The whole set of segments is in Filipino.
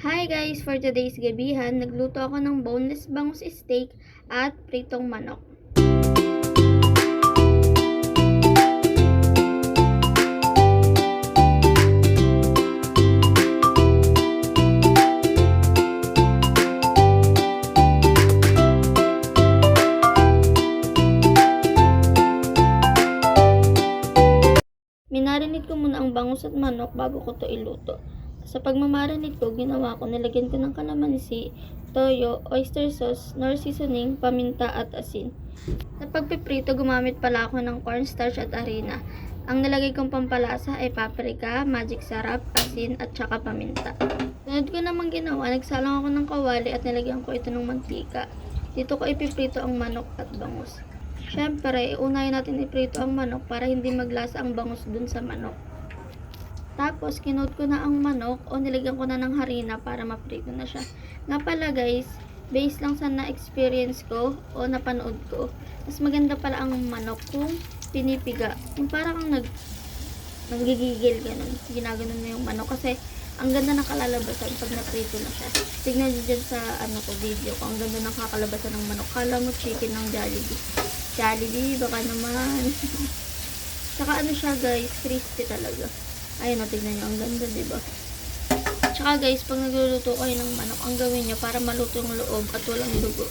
Hi guys! For today's gabihan, nagluto ako ng boneless bangus steak at pritong manok. Minarinate ko muna ang bangus at manok bago ko to iluto. Sa pagmamarinate ko, ginawa ko, nilagyan ko ng kalamansi, toyo, oyster sauce, nor seasoning, paminta at asin. Sa pagpiprito, gumamit pala ako ng cornstarch at harina. Ang nilagay kong pampalasa ay paprika, magic sarap, asin at saka paminta. Sunod ko namang ginawa, nagsalang ako ng kawali at nilagyan ko ito ng mantika. Dito ko ipiprito ang manok at bangus. Siyempre, unahin natin iprito ang manok para hindi maglasa ang bangus dun sa manok. Tapos, kinoat ko na ang manok o nilagyan ko na ng harina para maprito na siya. Nga pala guys, based lang sa na-experience ko o napanood ko, mas maganda pala ang manok kung pinipiga. Yung parang nanggigigil ganun. Ginaganon mo yung manok kasi ang ganda ng kalalabasan pag naprito na siya. Tignan nyo dyan sa video ko, ang ganda ng kakalabasan ng manok. Kala mo chicken ng Jollibee. Jollibee, baka naman. Saka siya guys, crispy talaga. Ayun o, tignan nyo, ang ganda, diba? Tsaka guys, pag nagluluto kayo ng manok, ang gawin nyo para maluto yung loob at walang dugo.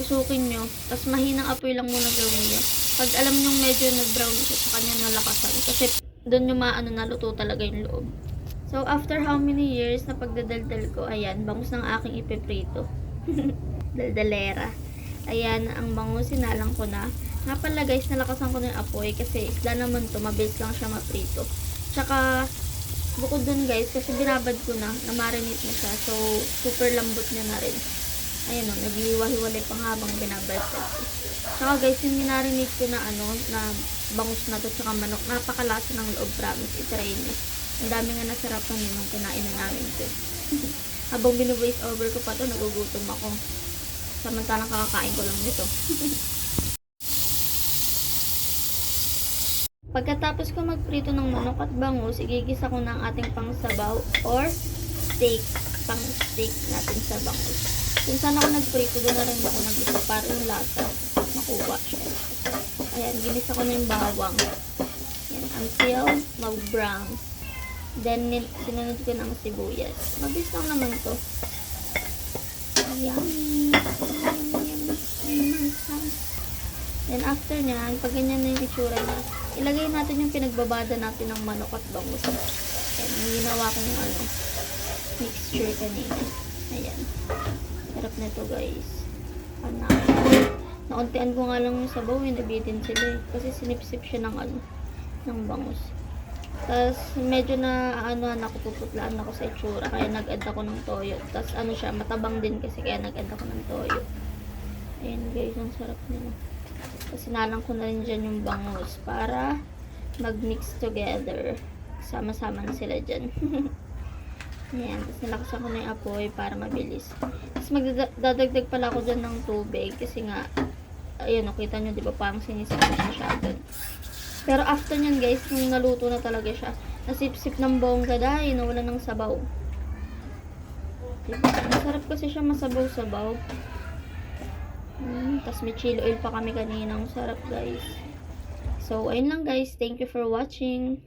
Tusukin nyo, tapos mahinang apoy lang muna gawin nyo. Pag alam nyo medyo nag-brown siya, saka nyo nalakasan. Kasi doon nyo naluto talaga yung loob. So, after how many years na pagdadaldal ko, ayan, bangus ng aking ipiprito. Daldalera. Ayan, ang bangus, sinalang ko na. Nga pala guys, nalakasan ko na yung apoy kasi isda naman to, mabilis lang siya maprito. Tsaka, bukod dun guys, kasi binabad ko na, na-marinate na siya. So, super lambot niya na rin. Ayan o, nag-iwahiwalay pang habang binabad ko. Tsaka guys, yung minarinate ko na na bangus na to, tsaka manok, napakalasa ng loob, promise. I-try nyo. Ang dami nga nasarapan yun nung kinain na namin to. Habang binu-voice over ko pa to, nagugutom ako. Samantalang kakakain ko lang nito. Pagkatapos ko magprito ng manok at bangus, igigisa ko na ang ating pangsabaw or steak. Pang-steak natin sa bangus. Kung saan ako nagprito, doon na rin ako nagisa para yung lasa makuha siya. Ayan, ginisa ko na yung bawang. Ayan, until mag-brown. Then, sinunod ko ng sibuyas. Mabilis lang naman to. Ayan. Then, after nyan, pag ganyan na yung itsura niya, ilagay natin yung pinagbabada natin ng manok at bangus. Ayan, yung ginawa kong mixture kanina. Ayan. Sarap na ito guys. Nauntian ko nga lang yung sabaw, nabitin sila eh. Kasi sinipsip siya ng bangus. Tapos, medyo ako, puputlaan ako sa itsura. Kaya nag-add ako ng toyo. Tapos, siya, matabang din kasi kaya nag-add ako ng toyo. Ayan guys, ang sarap nila. Tapos, sinalang ko na rin dyan yung bangus para mag-mix together. Sama-sama na sila dyan. Ayan. Tapos, nilakasan ko na yung apoy para mabilis. Tapos, magdadagdag pala ako dyan ng tubig. Kasi nga, ayun, nakita nyo, diba, parang sinisip na siya agad. Pero after nyan guys, nung naluto na talaga siya, nasip-sip ng bongga dahil nawala ng sabaw. Diba? Masarap kasi siya masabaw-sabaw. Tapos may chili oil pa kami kanina. Ang sarap guys. So, ayun lang guys. Thank you for watching.